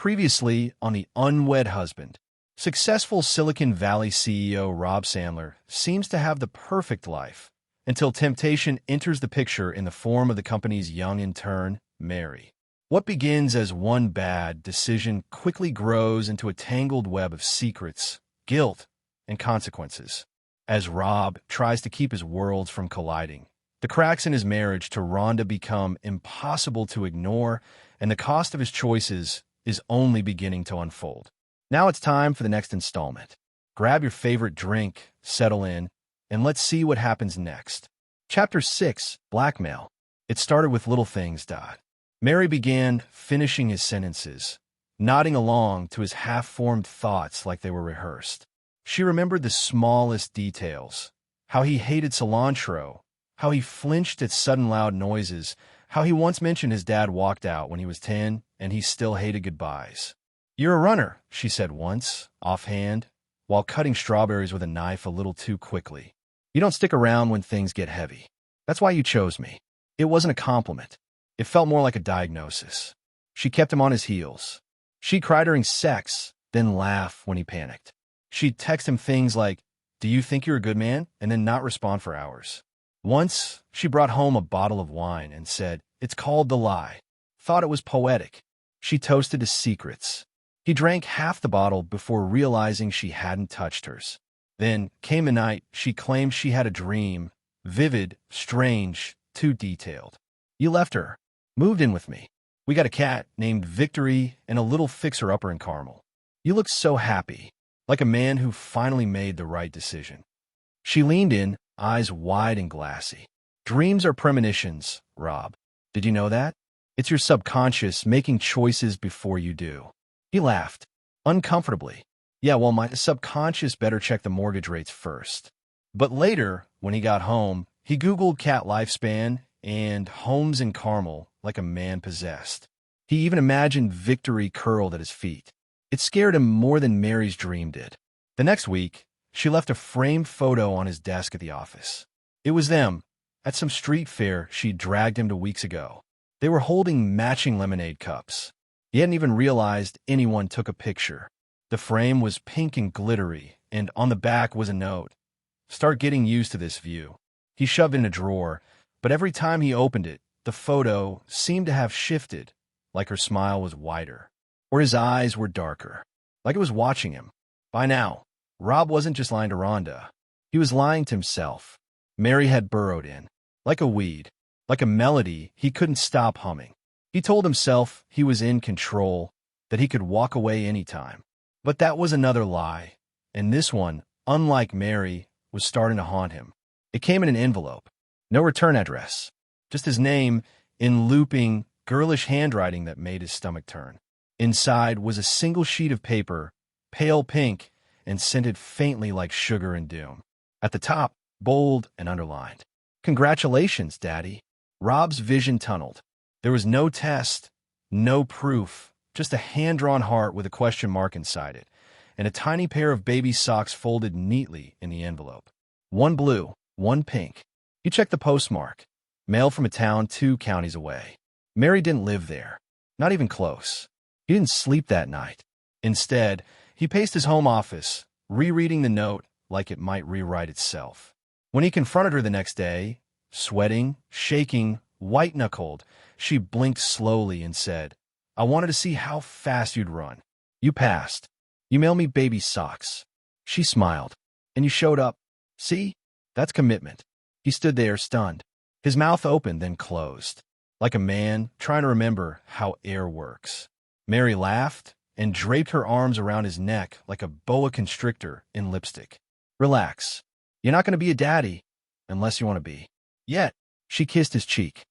Previously on The Unwed Husband, successful Silicon Valley CEO Rob Sandler seems to have the perfect life until temptation enters the picture in the form of the company's young intern, Mary. What begins as one bad decision quickly grows into a tangled web of secrets, guilt, and consequences. As Rob tries to keep his worlds from colliding, the cracks in his marriage to Rhonda become impossible to ignore, and the cost of his choices is only beginning to unfold. Now it's time for the next installment. Grab your favorite drink, settle in, and let's see what happens next. Chapter 6, Blackmail. It started with little things. Mary began finishing his sentences, nodding along to his half-formed thoughts like they were rehearsed. She remembered the smallest details, how he hated cilantro, how he flinched at sudden loud noises, how he once mentioned his dad walked out when he was 10 and he still hated goodbyes. "You're a runner," she said once, offhand, while cutting strawberries with a knife a little too quickly. "You don't stick around when things get heavy. That's why you chose me." It wasn't a compliment. It felt more like a diagnosis. She kept him on his heels. She'd cry during sex, then laugh when he panicked. She'd text him things like, "Do you think you're a good man?" and then not respond for hours. Once, she brought home a bottle of wine and said, "It's called The Lie." Thought it was poetic. She toasted his secrets. He drank half the bottle before realizing she hadn't touched hers. Then came the night she claimed she had a dream, vivid, strange, too detailed. "You left her. Moved in with me. We got a cat named Victory and a little fixer-upper in Carmel. You look so happy, like a man who finally made the right decision." She leaned in, eyes wide and glassy. "Dreams are premonitions, Rob. Did you know that? It's your subconscious making choices before you do." He laughed, uncomfortably. "Yeah, well, my subconscious better check the mortgage rates first." But later, when he got home, he Googled cat lifespan and homes in Carmel like a man possessed. He even imagined Victory curled at his feet. It scared him more than Mary's dream did. The next week, she left a framed photo on his desk at the office. It was them, at some street fair she'd dragged him to weeks ago. They were holding matching lemonade cups. He hadn't even realized anyone took a picture. The frame was pink and glittery, and on the back was a note. "Start getting used to this view." He shoved it in a drawer, but every time he opened it, the photo seemed to have shifted, like her smile was wider, or his eyes were darker, like it was watching him. By now, Rob wasn't just lying to Rhonda. He was lying to himself. Mary had burrowed in, like a weed, like a melody he couldn't stop humming. He told himself he was in control, that he could walk away anytime. But that was another lie, and this one, unlike Mary, was starting to haunt him. It came in an envelope. No return address. Just his name in looping, girlish handwriting that made his stomach turn. Inside was a single sheet of paper, pale pink, and scented faintly like sugar and doom. At the top, bold and underlined. "Congratulations, Daddy." Rob's vision tunneled. There was no test, no proof, just a hand-drawn heart with a question mark inside it, and a tiny pair of baby socks folded neatly in the envelope. One blue, one pink. He checked the postmark. Mail from a town 2 counties away. Mary didn't live there. Not even close. He didn't sleep that night. Instead, he paced his home office, rereading the note like it might rewrite itself. When he confronted her the next day, sweating, shaking, white-knuckled, she blinked slowly and said, "I wanted to see how fast you'd run. You passed. You mailed me baby socks." She smiled. "And you showed up. See? That's commitment." He stood there, stunned. His mouth opened, then closed, like a man trying to remember how air works. Mary laughed and draped her arms around his neck like a boa constrictor in lipstick. "Relax. You're not going to be a daddy, unless you want to be. Yet." She kissed his cheek.